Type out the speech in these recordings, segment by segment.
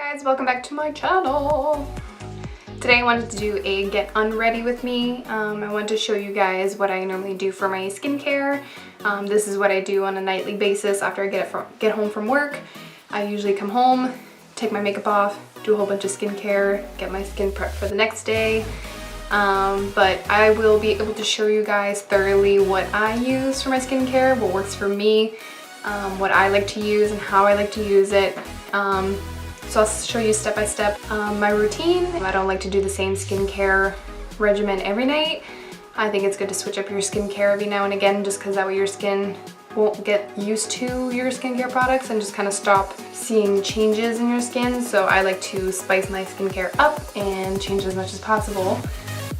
Guys, welcome back to my channel. Today I wanted to do a get unready with me. I wanted to show you guys what I normally do for my skincare. This is what I do on a nightly basis after I get home from work. I usually come home, take my makeup off, do a whole bunch of skincare, get my skin prepped for the next day. But I will be able to show you guys thoroughly what I use for my skincare, what works for me, what I like to use and how I like to use it. So I'll show you step by step my routine. I don't like to do the same skincare regimen every night. I think it's good to switch up your skincare every now and again just because that way your skin won't get used to your skincare products and just kind of stop seeing changes in your skin. So I like to spice my skincare up and change as much as possible.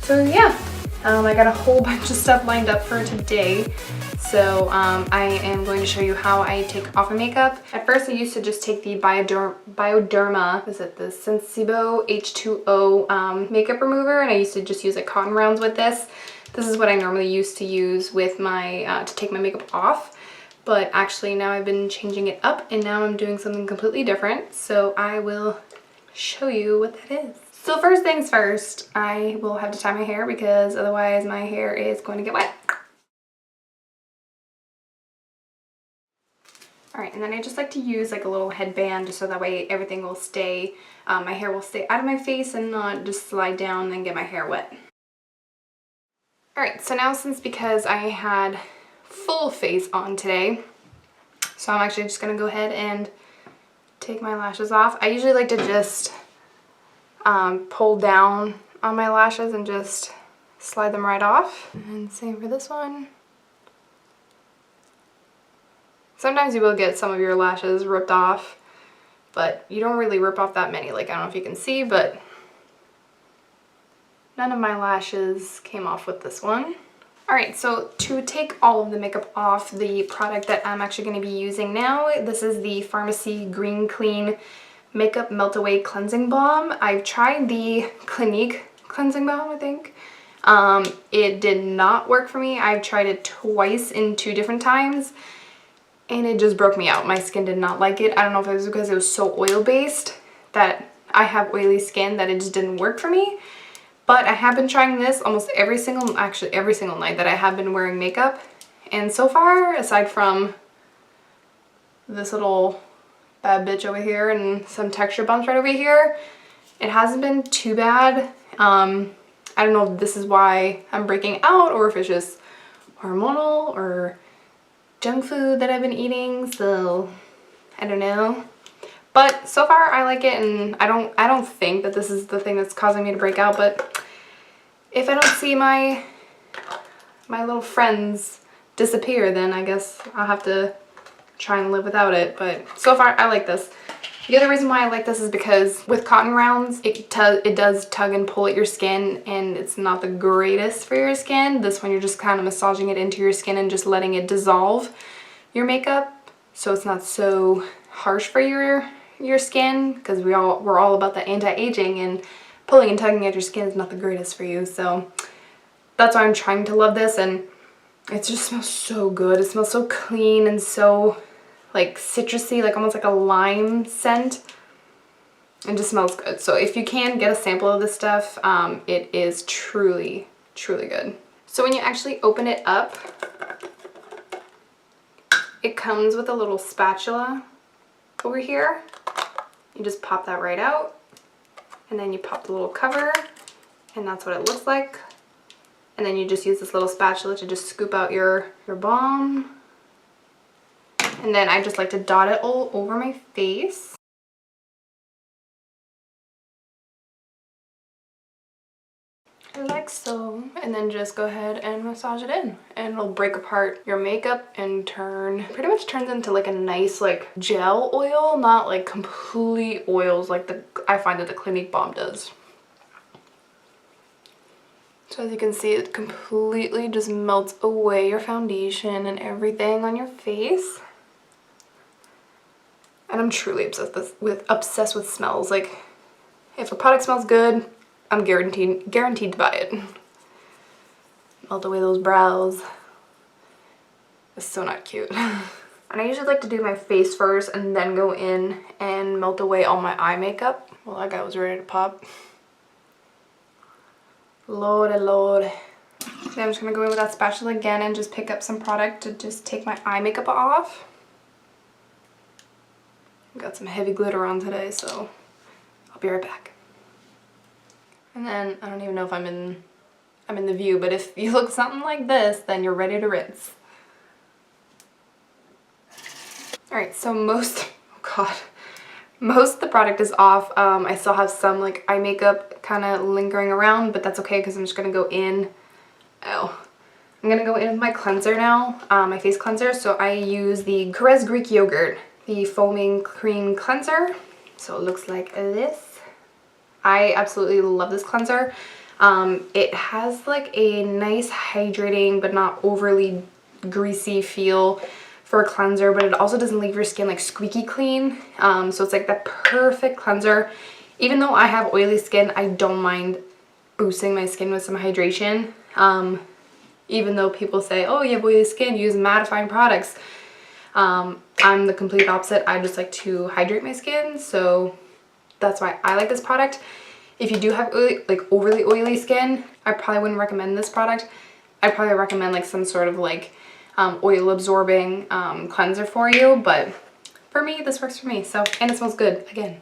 So yeah, I got a whole bunch of stuff lined up for today. So I am going to show you how I take off my makeup. At first I used to just take the Bioderma, is it the MVnQBo H2O makeup remover, and I used to just use like cotton rounds with this. This is what I normally used to use with my, to take my makeup off. But actually now I've been changing it up and now I'm doing something completely different. So I will show you what that is. So first things first, I will have to tie my hair because otherwise my hair is going to get wet. Alright, and then I just like to use like a little headband just so that way everything will stay, my hair will stay out of my face and not just slide down and get my hair wet. Alright, so now because I had full face on today, so I'm actually just going to go ahead and take my lashes off. I usually like to just pull down on my lashes and just slide them right off. And same for this one. Sometimes you will get some of your lashes ripped off, but you don't really rip off that many. Like, I don't know if you can see, but none of my lashes came off with this one. Alright, so to take all of the makeup off, the product that I'm actually going to be using now, this is the Farmacy Green Clean Makeup Melt Away Cleansing Balm. I've tried the Clinique Cleansing Balm, I think. It did not work for me. I've tried it twice in 2 different times. And it just broke me out. My skin did not like it. I don't know if it was because it was so oil-based that I have oily skin that it just didn't work for me. But I have been trying this almost every single night that I have been wearing makeup. And so far, aside from this little bad bitch over here and some texture bumps right over here, it hasn't been too bad. I don't know if this is why I'm breaking out or if it's just hormonal or junk food that I've been eating, so I don't know. But so far I like it, and I don't think that this is the thing that's causing me to break out, but if I don't see my little friends disappear, then I guess I'll have to try and live without it. But so far I like this. The other reason why I like this is because with cotton rounds, it does tug and pull at your skin, and it's not the greatest for your skin. This one, you're just kind of massaging it into your skin and just letting it dissolve your makeup, so it's not so harsh for your skin, because we're all about the anti-aging, and pulling and tugging at your skin is not the greatest for you. So that's why I'm trying to love this, and it just smells so good. It smells so clean and so like citrusy, like almost like a lime scent. It just smells good. So if you can get a sample of this stuff, it is truly, truly good. So when you actually open it up, it comes with a little spatula over here. You just pop that right out, and then you pop the little cover, and that's what it looks like. And then you just use this little spatula to just scoop out your balm. And then I just like to dot it all over my face. Like so. And then just go ahead and massage it in. And it'll break apart your makeup and pretty much turns into like a nice like gel oil, not like complete oils like I find that the Clinique balm does. So as you can see, it completely just melts away your foundation and everything on your face. And I'm truly obsessed with smells. Like, if a product smells good, I'm guaranteed to buy it. Melt away those brows. It's so not cute. And I usually like to do my face first and then go in and melt away all my eye makeup. Well, that guy was ready to pop. Lordy lord. Then I'm just going to go in with that spatula again and just pick up some product to just take my eye makeup off. Got some heavy glitter on today, so I'll be right back. And then, I don't even know if I'm in the view, but if you look something like this, then you're ready to rinse. Alright, so most of the product is off. I still have some like eye makeup kind of lingering around, but that's okay because I'm just going to go in. I'm going to go in with my cleanser now, my face cleanser. So I use the Korres Greek Yogurt, the foaming cream cleanser. So it looks like this. I absolutely love this cleanser. It has like a nice hydrating but not overly greasy feel for a cleanser, but it also doesn't leave your skin like squeaky clean. So it's like the perfect cleanser. Even though I have oily skin, I don't mind boosting my skin with some hydration. Even though people say, oh, you have oily skin, use mattifying products. I'm the complete opposite. I just like to hydrate my skin, so that's why I like this product. If you do have overly oily skin, I probably wouldn't recommend this product. I'd probably recommend like some sort of like oil absorbing cleanser for you, but for me this works for me. So, and it smells good again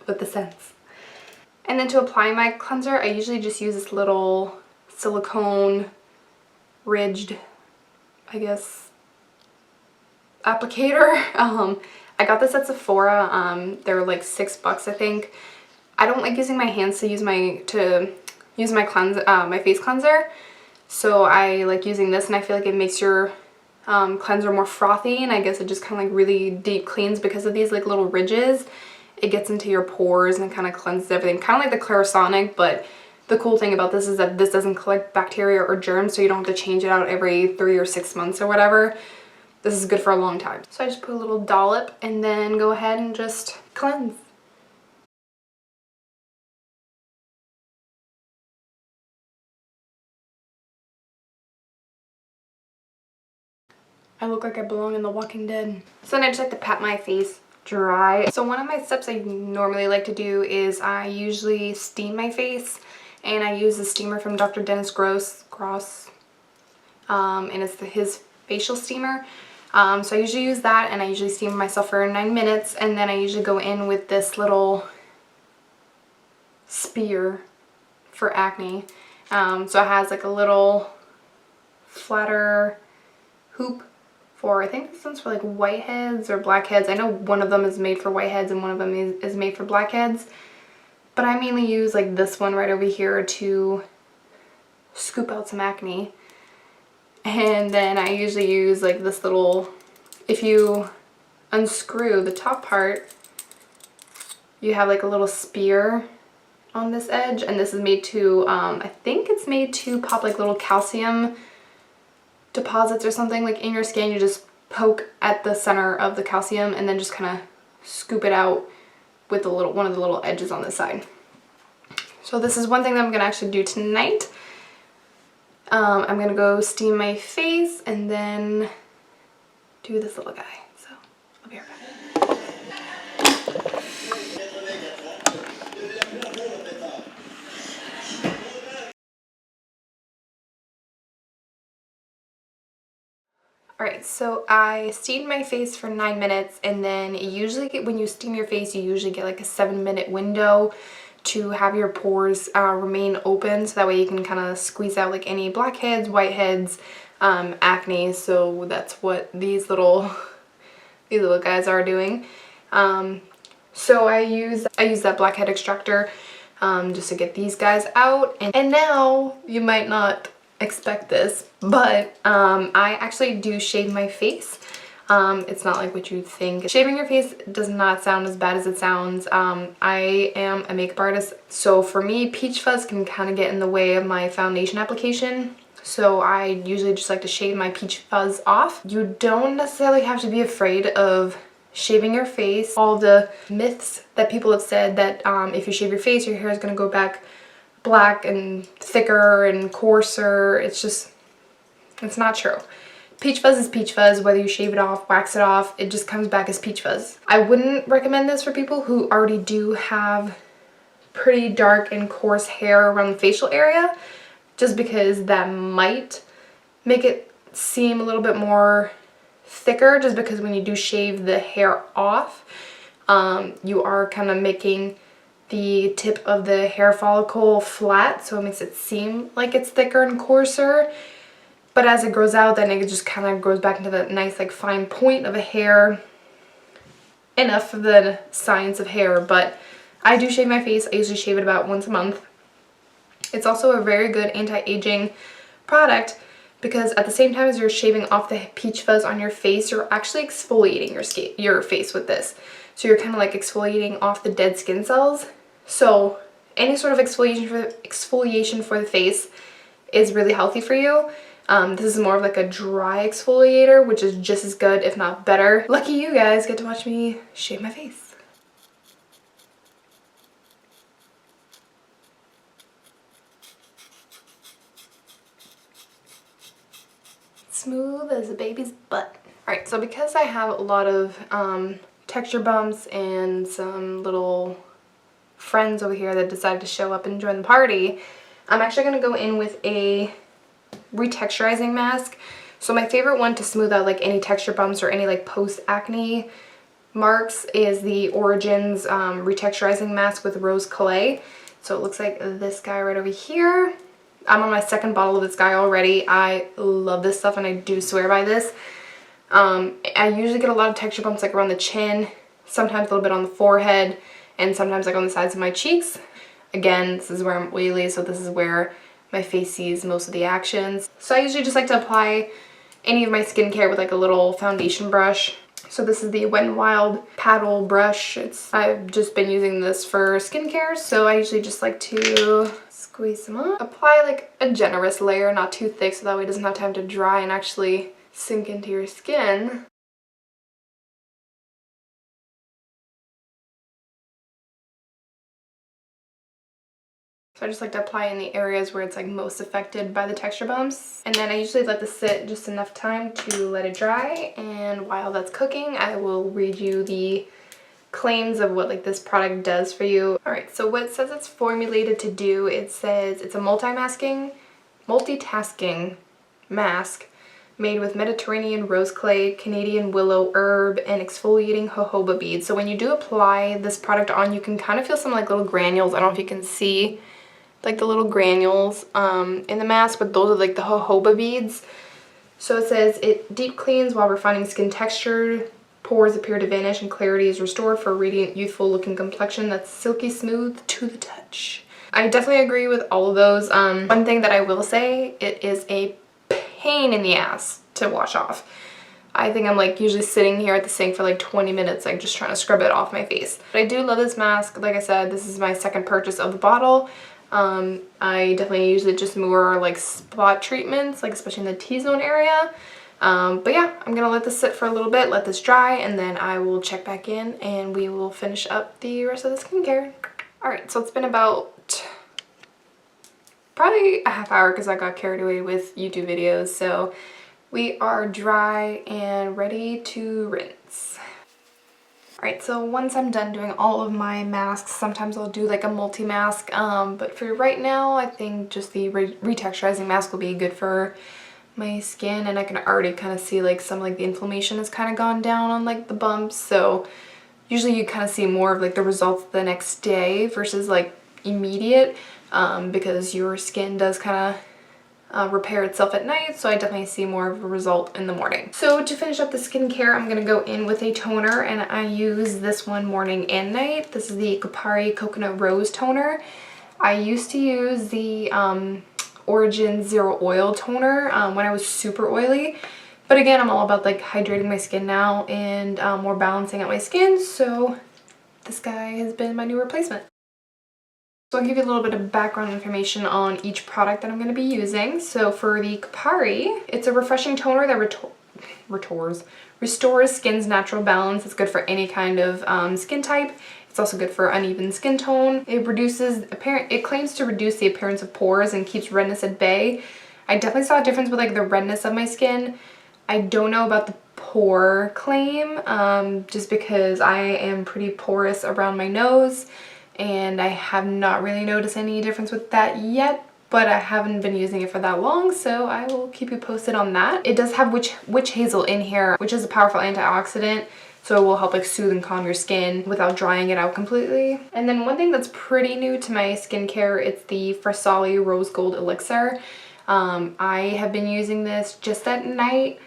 with the scents. And then to apply my cleanser, I usually just use this little silicone ridged, I guess, applicator. I got this at Sephora. They were like $6, I think. I don't like using my hands to use my face cleanser. So I like using this, and I feel like it makes your cleanser more frothy, and I guess it just kind of like really deep cleans because of these like little ridges. It gets into your pores and kind of cleanses everything, kind of like the Clarisonic, but the cool thing about this is that this doesn't collect bacteria or germs, so you don't have to change it out every 3 or 6 months or whatever. This is good for a long time. So I just put a little dollop and then go ahead and just cleanse. I look like I belong in The Walking Dead. So then I just like to pat my face dry. So one of my steps I normally like to do is I usually steam my face, and I use the steamer from Dr. Dennis Gross, and it's his facial steamer. So I usually use that, and I usually steam myself for 9 minutes, and then I usually go in with this little spear for acne. So it has like a little flatter hoop for, I think this one's for like whiteheads or blackheads. I know one of them is made for whiteheads and one of them is made for blackheads. But I mainly use like this one right over here to scoop out some acne. And then I usually use like this little, if you unscrew the top part, you have like a little spear on this edge, and this is made to, I think it's made to pop like little calcium deposits or something like in your skin. You just poke at the center of the calcium and then just kind of scoop it out with the one of the little edges on this side. So this is one thing that I'm gonna actually do tonight. I'm gonna go steam my face and then do this little guy. So I'll be right back. Alright, so I steamed my face for 9 minutes, and then when you steam your face, you usually get like a 7-minute window to have your pores remain open, so that way you can kind of squeeze out like any blackheads, whiteheads, acne. So that's what these little guys are doing. So I use that blackhead extractor just to get these guys out. And now you might not expect this, but I actually do shave my face. It's not like what you think. Shaving your face does not sound as bad as it sounds. I am a makeup artist, so for me, peach fuzz can kind of get in the way of my foundation application. So I usually just like to shave my peach fuzz off. You don't necessarily have to be afraid of shaving your face. All the myths that people have said that if you shave your face, your hair is going to go back black and thicker and coarser, it's not true. Peach fuzz is peach fuzz, whether you shave it off, wax it off, it just comes back as peach fuzz. I wouldn't recommend this for people who already do have pretty dark and coarse hair around the facial area, just because that might make it seem a little bit more thicker, just because when you do shave the hair off, you are kind of making the tip of the hair follicle flat, so it makes it seem like it's thicker and coarser. But as it grows out, then it just kind of grows back into that nice like fine point of a hair. Enough of the science of hair, but I do shave my face. I usually shave it about once a month. It's also a very good anti-aging product because at the same time as you're shaving off the peach fuzz on your face, you're actually exfoliating your face with this. So you're kind of like exfoliating off the dead skin cells. So any sort of exfoliation for the face is really healthy for you. This is more of like a dry exfoliator, which is just as good, if not better. Lucky you guys get to watch me shave my face. Smooth as a baby's butt. Alright, so because I have a lot of texture bumps and some little friends over here that decided to show up and join the party, I'm actually going to go in with a retexturizing mask. So my favorite one to smooth out like any texture bumps or any like post-acne marks is the Origins retexturizing mask with rose clay. So it looks like this guy right over here. I'm on my second bottle of this guy already. I love this stuff and I do swear by this. I usually get a lot of texture bumps like around the chin, sometimes a little bit on the forehead, and sometimes like on the sides of my cheeks. Again, this is where I'm oily, so this is where my face sees most of the actions. So I usually just like to apply any of my skincare with like a little foundation brush. So this is the Wet n Wild paddle brush. I've just been using this for skincare, so I usually just like to squeeze them up. Apply like a generous layer, not too thick, so that way it doesn't have time to dry and actually sink into your skin. So I just like to apply in the areas where it's like most affected by the texture bumps. And then I usually let this sit just enough time to let it dry. And while that's cooking, I will read you the claims of what like this product does for you. Alright, so what it says it's formulated to do, it says it's a multitasking mask made with Mediterranean rose clay, Canadian willow herb, and exfoliating jojoba beads. So when you do apply this product on, you can kind of feel some like little granules. I don't know if you can see like the little granules in the mask, but those are like the jojoba beads. So it says it deep cleans while refining skin texture, pores appear to vanish, and clarity is restored for a radiant, youthful looking complexion that's silky smooth to the touch. I definitely agree with all of those. One thing that I will say, it is a pain in the ass to wash off. I think I'm like usually sitting here at the sink for like 20 minutes like just trying to scrub it off my face. But I do love this mask. Like I said, this is my second purchase of the bottle. I definitely use it just more like spot treatments, like especially in the T-zone area. But yeah, I'm gonna let this sit for a little bit, let this dry, and then I will check back in and we will finish up the rest of the skincare. Alright, so it's been about probably a half hour because I got carried away with YouTube videos, so we are dry and ready to rinse. Alright, so once I'm done doing all of my masks, sometimes I'll do like a multi-mask, but for right now I think just the retexturizing mask will be good for my skin, and I can already kind of see like some like the inflammation has kind of gone down on like the bumps, so usually you kind of see more of like the results the next day versus like immediate, because your skin does kind of repair itself at night, so I definitely see more of a result in the morning. So to finish up the skincare, I'm going to go in with a toner, and I use this one morning and night. This is the Kopari Coconut Rose Toner. I used to use the Origins Zero Oil Toner when I was super oily, but again, I'm all about like hydrating my skin now and more balancing out my skin, so this guy has been my new replacement. So I'll give you a little bit of background information on each product that I'm going to be using. So for the Kopari, it's a refreshing toner that restores skin's natural balance. It's good for any kind of skin type. It's also good for uneven skin tone. It claims to reduce the appearance of pores and keeps redness at bay. I definitely saw a difference with like the redness of my skin I don't know about the pore claim, just because I am pretty porous around my nose and I have not really noticed any difference with that yet, but I haven't been using it for that long, so I will keep you posted on that. It does have witch hazel in here, which is a powerful antioxidant, so it will help like soothe and calm your skin without drying it out completely. And then one thing that's pretty new to my skincare, it's the Farmacy Rose Gold Elixir. I have been using this just at night.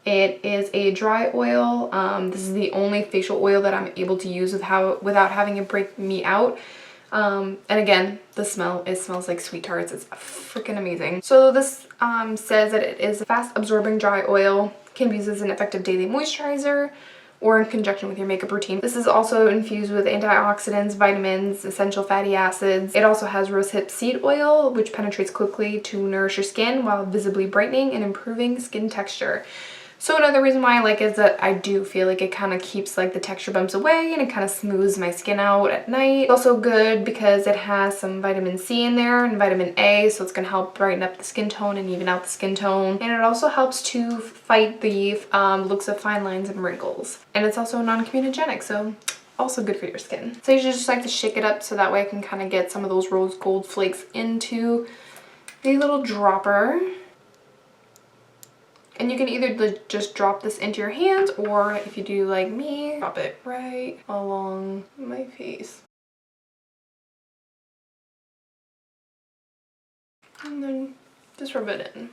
It is a dry oil. This is the only facial oil that I'm able to use without having it break me out. And again, the smell, it smells like sweet tarts. It's freaking amazing. So this says that it is a fast absorbing dry oil, can be used as an effective daily moisturizer or in conjunction with your makeup routine. This is also infused with antioxidants, vitamins, essential fatty acids. It also has rosehip seed oil, which penetrates quickly to nourish your skin while visibly brightening and improving skin texture. So another reason why I like it is that I do feel like it kind of keeps like the texture bumps away and it kind of smooths my skin out at night. It's also good because it has some vitamin C in there and vitamin A, so it's going to help brighten up the skin tone and even out the skin tone. And it also helps to fight the looks of fine lines and wrinkles. And it's also non-comedogenic, so also good for your skin. So you just like to shake it up so that way I can kind of get some of those rose gold flakes into the little dropper. And you can either just drop this into your hands, or if you do like me, drop it right along my face. And then just rub it in.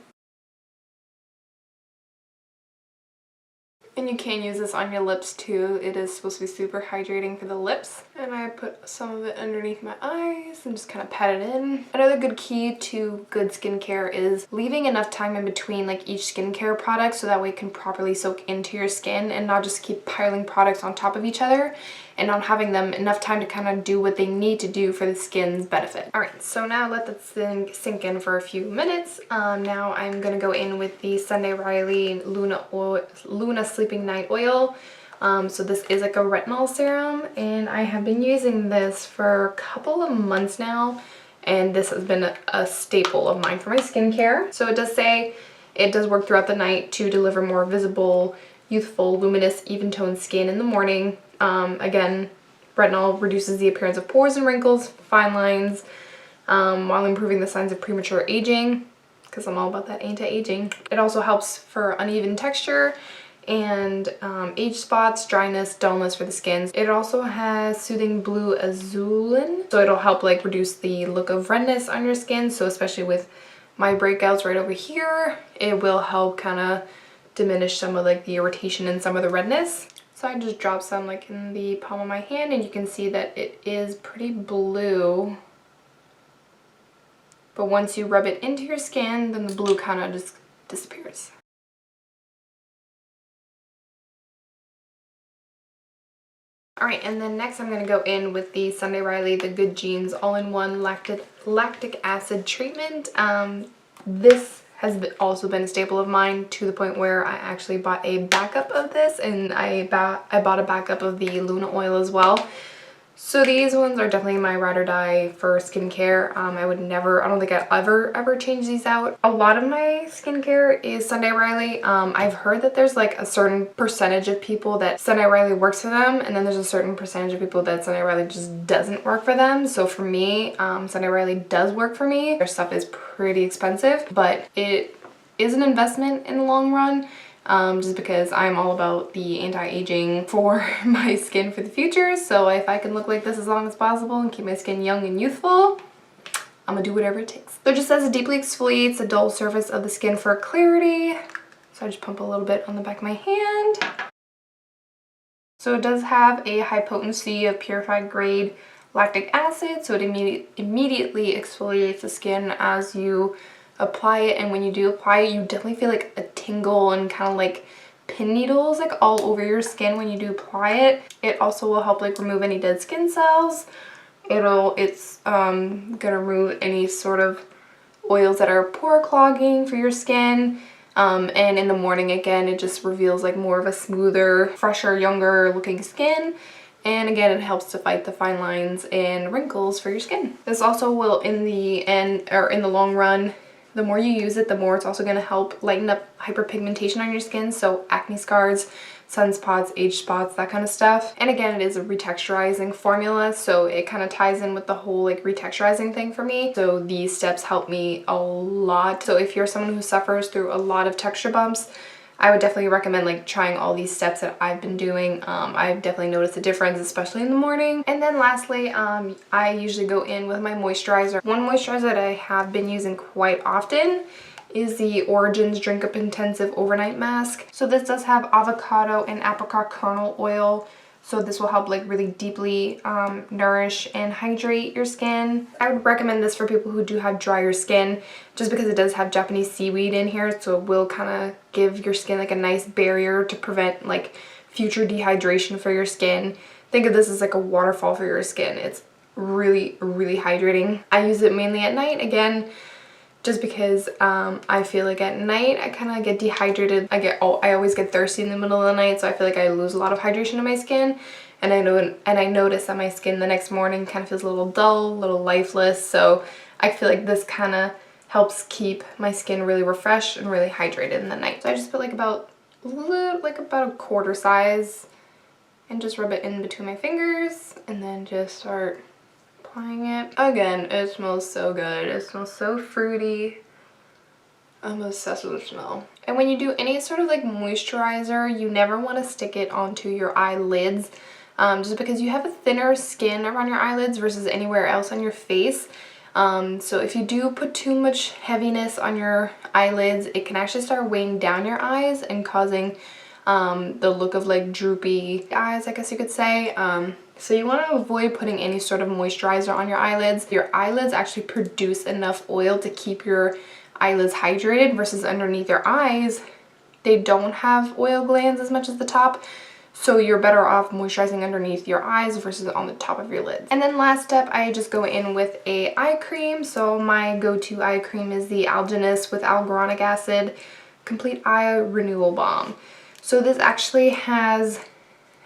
And you can use this on your lips too. It is supposed to be super hydrating for the lips. And I put some of it underneath my eyes and just kind of pat it in. Another good key to good skincare is leaving enough time in between like each skincare product so that way it can properly soak into your skin and not just keep piling products on top of each other and not having them enough time to kind of do what they need to do for the skin's benefit. Alright, so now let that sink in for a few minutes. Now I'm going to go in with the Sunday Riley Luna Sleeping Night Oil. So this is like a retinol serum, and I have been using this for a couple of months now, and this has been a staple of mine for my skincare. So it does say it does work throughout the night to deliver more visible, youthful, luminous, even-toned skin in the morning. Again, retinol reduces the appearance of pores and wrinkles, fine lines, while improving the signs of premature aging, because I'm all about that anti-aging. It also helps for uneven texture and age spots, dryness, dullness for the skin. It also has soothing blue azulin, so it'll help like reduce the look of redness on your skin. So especially with my breakouts right over here, it will help kind of diminish some of like the irritation and some of the redness. So I just dropped some like in the palm of my hand, and you can see that it is pretty blue. But once you rub it into your skin, then the blue kind of just disappears. Alright, and then next I'm going to go in with the Sunday Riley The Good Genes All-in-One Lactic Acid Treatment. This has also been a staple of mine to the point where I actually bought a backup of this, and I bought a backup of the Luna oil as well. So these ones are definitely my ride or die for skincare. I don't think I'd ever change these out. A lot of my skincare is Sunday Riley. I've heard that there's like a certain percentage of people that Sunday Riley works for them, and then there's a certain percentage of people that Sunday Riley just doesn't work for them. So for me, Sunday Riley does work for me. Their stuff is pretty expensive, but it is an investment in the long run. Just because I'm all about the anti-aging for my skin for the future. So if I can look like this as long as possible and keep my skin young and youthful, I'm gonna do whatever it takes. So it just says it deeply exfoliates the dull surface of the skin for clarity. So I just pump a little bit on the back of my hand. So it does have a high potency of purified grade lactic acid, so it immediately exfoliates the skin as you apply it. And when you do apply it, you definitely feel like a tingle and kind of like pin needles like all over your skin when you do apply it. It also will help like remove any dead skin cells. It's gonna remove any sort of oils that are pore clogging for your skin. And in the morning, again, it just reveals like more of a smoother, fresher, younger looking skin. And again, it helps to fight the fine lines and wrinkles for your skin. This also will in the end, or in the long run, the more you use it, the more it's also going to help lighten up hyperpigmentation on your skin, so acne scars, sunspots, age spots, that kind of stuff. And again, it is a retexturizing formula, so it kind of ties in with the whole like retexturizing thing for me. So these steps help me a lot. So if you're someone who suffers through a lot of texture bumps, I would definitely recommend like trying all these steps that I've been doing. I've definitely noticed a difference, especially in the morning. And then lastly, I usually go in with my moisturizer. One moisturizer that I have been using quite often is the Origins Drink Up Intensive Overnight Mask. So this does have avocado and apricot kernel oil. So this will help like really deeply nourish and hydrate your skin. I would recommend this for people who do have drier skin, just because it does have Japanese seaweed in here, so it will kind of give your skin like a nice barrier to prevent like future dehydration for your skin. Think of this as like a waterfall for your skin. It's really, really hydrating. I use it mainly at night, again, just because I feel like at night I kind of get dehydrated. I always get thirsty in the middle of the night, so I feel like I lose a lot of hydration in my skin, and I notice that my skin the next morning kind of feels a little dull, a little lifeless. So I feel like this kind of helps keep my skin really refreshed and really hydrated in the night. So I just put like about a quarter size and just rub it in between my fingers, and then just start applying it. Again, it smells so good. It smells so fruity. I'm obsessed with the smell. And when you do any sort of like moisturizer, you never want to stick it onto your eyelids, just because you have a thinner skin around your eyelids versus anywhere else on your face. So if you do put too much heaviness on your eyelids, it can actually start weighing down your eyes and causing the look of like droopy eyes, I guess you could say. So you want to avoid putting any sort of moisturizer on your eyelids. Your eyelids actually produce enough oil to keep your eyelids hydrated, versus underneath your eyes, they don't have oil glands as much as the top. So you're better off moisturizing underneath your eyes versus on the top of your lids. And then last step, I just go in with a eye cream. So my go-to eye cream is the Algenist with hyaluronic acid Complete Eye Renewal Balm. So this actually has,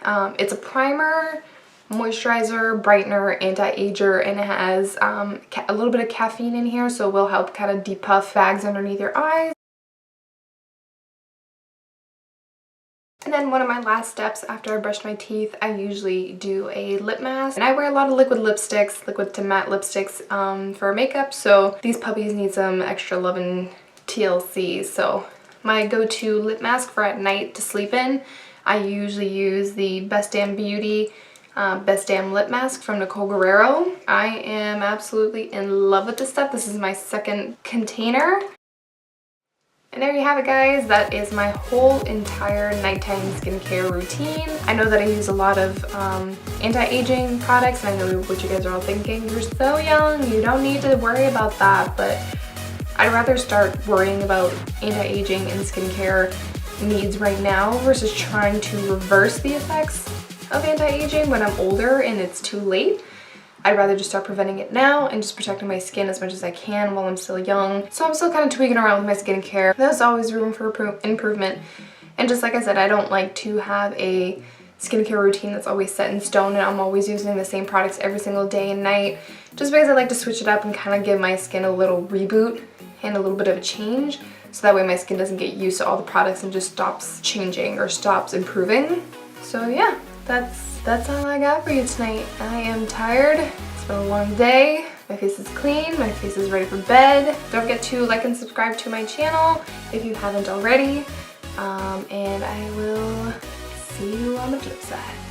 it's a primer, moisturizer, brightener, anti-ager, and it has a little bit of caffeine in here, so it will help kind of depuff bags underneath your eyes. And then one of my last steps after I brush my teeth, I usually do a lip mask. And I wear a lot of liquid lipsticks, liquid to matte lipsticks for makeup, so these puppies need some extra love and TLC. So my go-to lip mask for at night to sleep in, I usually use the Best Damn Beauty Best Damn Lip Mask from Nicole Guerrero. I am absolutely in love with this stuff. This is my second container. And there you have it, guys. That is my whole entire nighttime skincare routine. I know that I use a lot of anti-aging products, and I know what you guys are all thinking. You're so young, you don't need to worry about that, but I'd rather start worrying about anti-aging and skincare needs right now versus trying to reverse the effects of anti-aging when I'm older and it's too late. I'd rather just start preventing it now and just protecting my skin as much as I can while I'm still young. So I'm still kind of tweaking around with my skincare. There's always room for improvement. And just like I said, I don't like to have a skincare routine that's always set in stone and I'm always using the same products every single day and night, just because I like to switch it up and kind of give my skin a little reboot and a little bit of a change, so that way my skin doesn't get used to all the products and just stops changing or stops improving. So yeah, that's all I got for you tonight. I am tired. It's been a long day. My face is clean. My face is ready for bed. Don't forget to like and subscribe to my channel if you haven't already. And I will see you on the flip side.